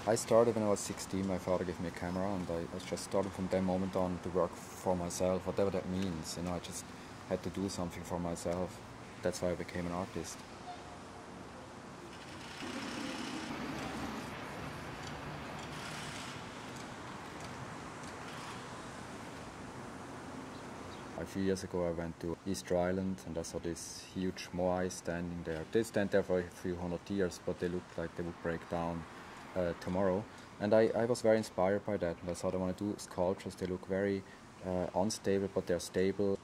I started when I was 16. My father gave me a camera, and I just started from that moment on to work for myself, whatever that means. I just had to do something for myself. That's why I became an artist. A few years ago I went to Easter Island and I saw this huge moai standing there. They stand there for a few hundred years, but they look like they would break down tomorrow. And I was very inspired by that, and I thought I want to do sculptures. They look very unstable, but they're stable.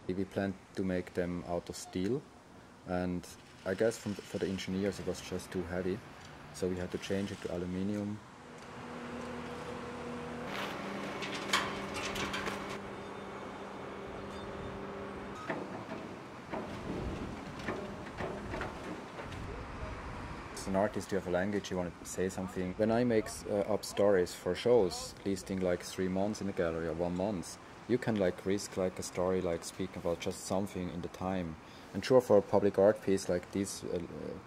We planned to make them out of steel, and I guess for the engineers it was just too heavy. So we had to change it to aluminium. As an artist, you have a language, you want to say something. When I make up stories for shows, listing like 3 months in the gallery or 1 month, you can risk a story speaking about just something in the time. And sure, for a public art piece like this,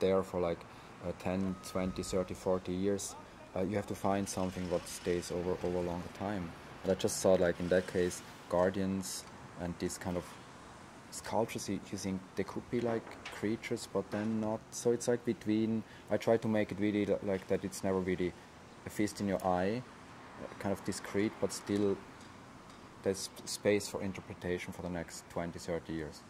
there for 10, 20, 30, 40 years, you have to find something what stays over a longer time. And I just thought, in that case, guardians and these kind of sculptures, you think they could be creatures, but then not. So it's between. I try to make it really like that. It's never really a fist in your eye, kind of discreet, but still there's space for interpretation for the next 20, 30 years.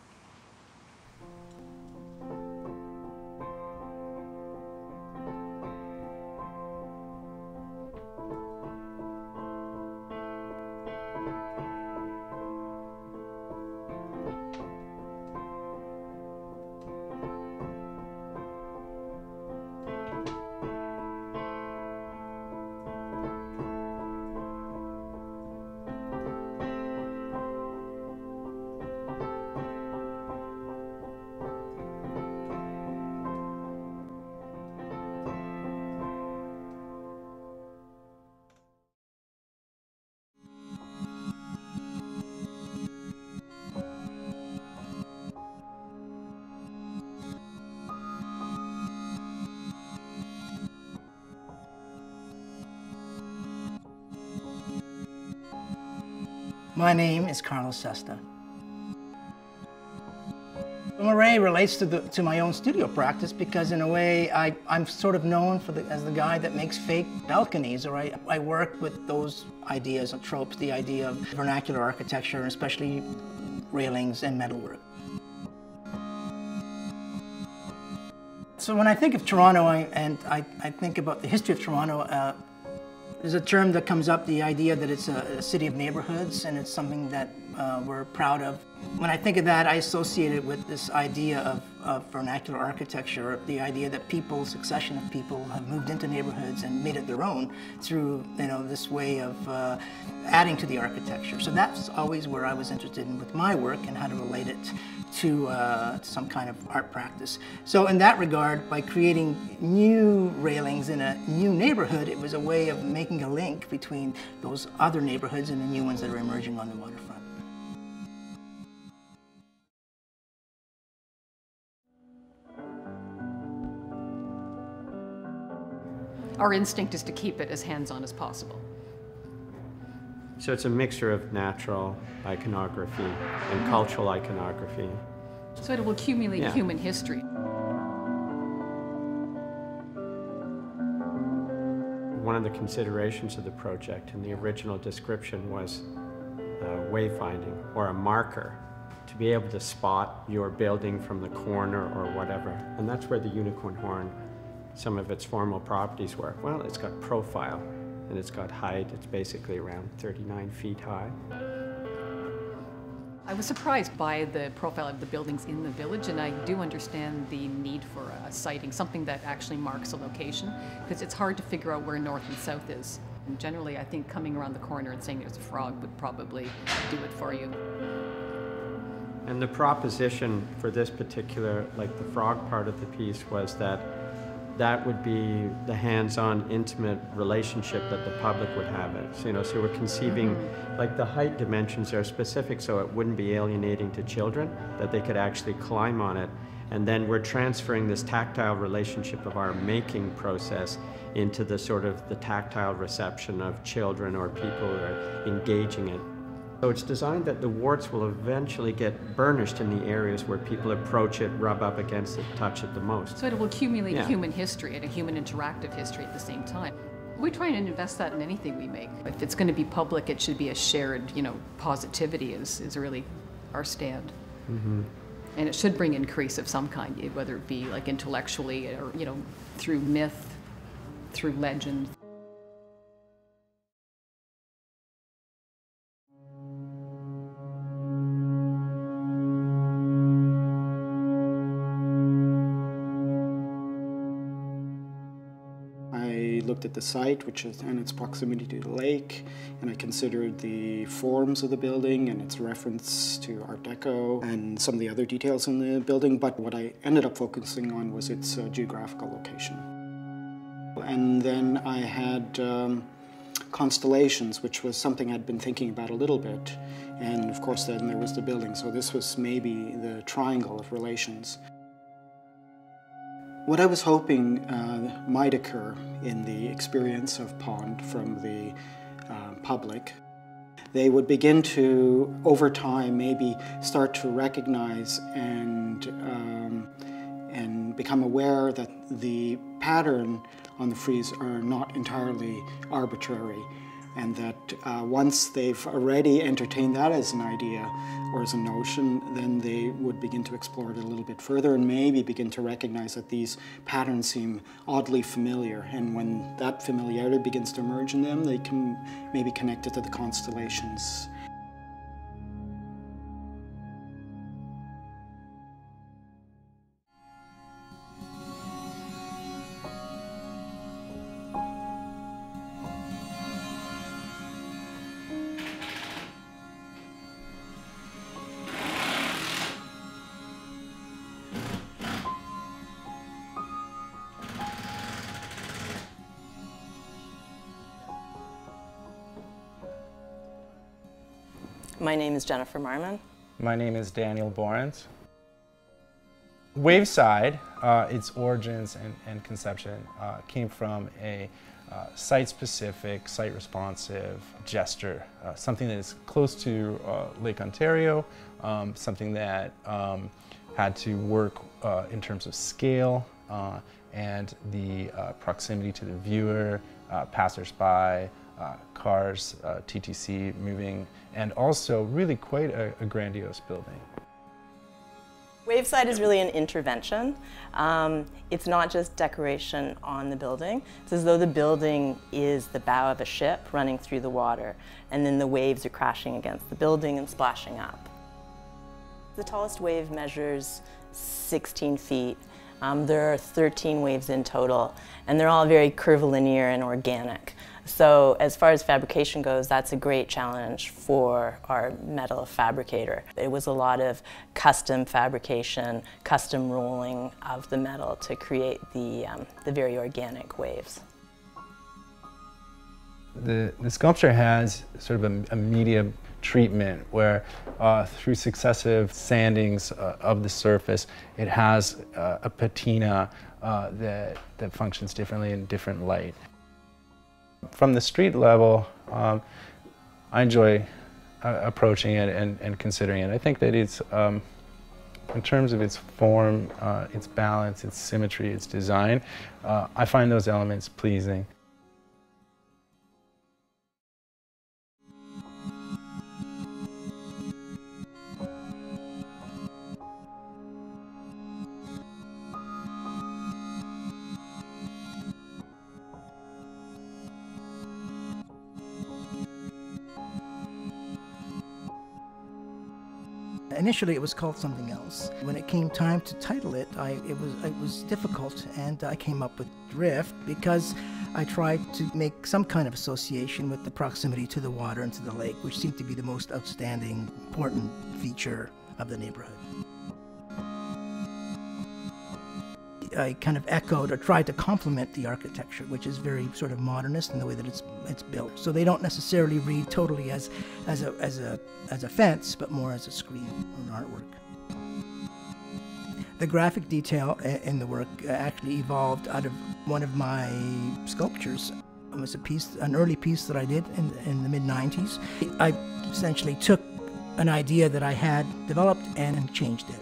My name is Carlos Sesta. Moray relates to my own studio practice because in a way I'm sort of known as the guy that makes fake balconies, or I work with those ideas and tropes, the idea of vernacular architecture, and especially railings and metalwork. So when I think of Toronto I think about the history of Toronto, there's a term that comes up, the idea that it's a city of neighborhoods, and it's something that we're proud of. When I think of that, I associate it with this idea of vernacular architecture, the idea that people, succession of people, have moved into neighborhoods and made it their own through this way of adding to the architecture. So that's always where I was interested in with my work and how to relate it to some kind of art practice. So in that regard, by creating new railings in a new neighborhood, it was a way of making a link between those other neighborhoods and the new ones that are emerging on the waterfront. Our instinct is to keep it as hands-on as possible. So it's a mixture of natural iconography and cultural iconography. So it will accumulate human history. One of the considerations of the project in the original description was wayfinding, or a marker, to be able to spot your building from the corner or whatever. And that's where the unicorn horn, some of its formal properties were. Well, it's got profile and it's got height. It's basically around 39 feet high. I was surprised by the profile of the buildings in the village, and I do understand the need for a sighting, something that actually marks a location, because it's hard to figure out where north and south is. And generally, I think coming around the corner and saying there's a frog would probably do it for you. And the proposition for this particular, the frog part of the piece, was that that would be the hands-on, intimate relationship that the public would have. So we're conceiving, like the height dimensions are specific so it wouldn't be alienating to children, that they could actually climb on it. And then we're transferring this tactile relationship of our making process into the sort of the tactile reception of children or people who are engaging it. So it's designed that the warts will eventually get burnished in the areas where people approach it, rub up against it, touch it the most. So it will accumulate human history and a human interactive history at the same time. We try and invest that in anything we make. If it's going to be public, it should be a shared, positivity is really our stand. And it should bring increase of some kind, whether it be like intellectually or, through myth, through legend. I looked at the site, and its proximity to the lake, and I considered the forms of the building and its reference to Art Deco and some of the other details in the building, but what I ended up focusing on was its geographical location. And then I had constellations, which was something I'd been thinking about a little bit, and of course then there was the building, so this was maybe the triangle of relations. What I was hoping might occur in the experience of Pond from the public, they would begin to, over time, maybe start to recognize and become aware that the pattern on the frieze are not entirely arbitrary, and that once they've already entertained that as an idea or as a notion, then they would begin to explore it a little bit further and maybe begin to recognize that these patterns seem oddly familiar, and when that familiarity begins to emerge in them, they can maybe connect it to the constellations. My name is Jennifer Marmon. My name is Daniel Borens. Waveside, its origins and conception came from a site-specific, site-responsive gesture, something that is close to Lake Ontario, something that had to work in terms of scale and the proximity to the viewer, passers-by, cars, TTC moving, and also really quite a grandiose building. Waveside is really an intervention. It's not just decoration on the building. It's as though the building is the bow of a ship running through the water, and then the waves are crashing against the building and splashing up. The tallest wave measures 16 feet. There are 13 waves in total, and they're all very curvilinear and organic. So as far as fabrication goes, that's a great challenge for our metal fabricator. It was a lot of custom fabrication, custom rolling of the metal to create the very organic waves. The sculpture has sort of a media treatment where through successive sandings of the surface, it has a patina that functions differently in different light. From the street level, I enjoy approaching it and considering it. I think that it's, in terms of its form, its balance, its symmetry, its design, I find those elements pleasing. Initially, it was called something else. When it came time to title it, it was difficult, and I came up with Drift because I tried to make some kind of association with the proximity to the water and to the lake, which seemed to be the most outstanding, important feature of the neighborhood. I kind of echoed or tried to complement the architecture, which is very sort of modernist in the way that it's built. So they don't necessarily read totally as a fence, but more as a screen or an artwork. The graphic detail in the work actually evolved out of one of my sculptures. It was an early piece that I did in the mid-90s. I essentially took an idea that I had developed and changed it.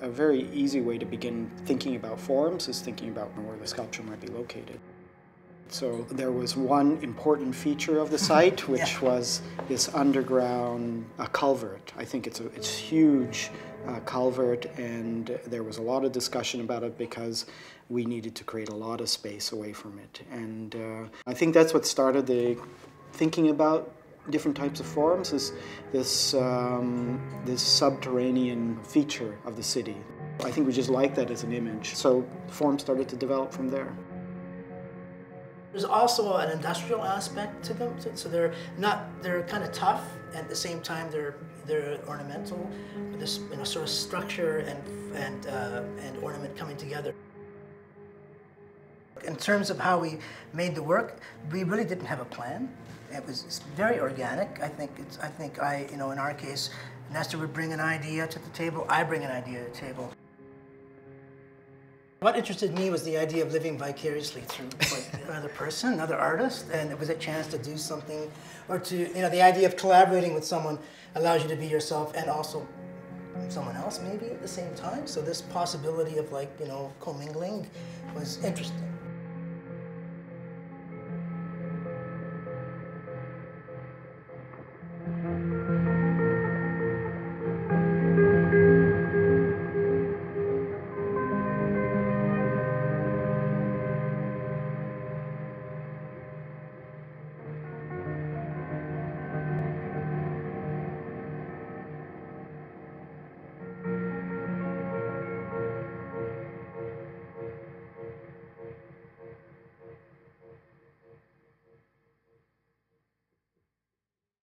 A very easy way to begin thinking about forms is thinking about where the sculpture might be located. So there was one important feature of the site, which was this underground culvert. I think it's huge culvert, and there was a lot of discussion about it because we needed to create a lot of space away from it. And I think that's what started the thinking about different types of forms, is this subterranean feature of the city. I think we just liked that as an image. So forms started to develop from there. There's also an industrial aspect to them, so they're kind of tough, and at the same time they're ornamental, with this sort of structure and ornament coming together. In terms of how we made the work, we really didn't have a plan. It's very organic. I think in our case, Nestor would bring an idea to the table, I bring an idea to the table. What interested me was the idea of living vicariously through another person, another artist, and it was a chance to do something, or the idea of collaborating with someone allows you to be yourself and also someone else maybe at the same time. So this possibility of commingling was interesting.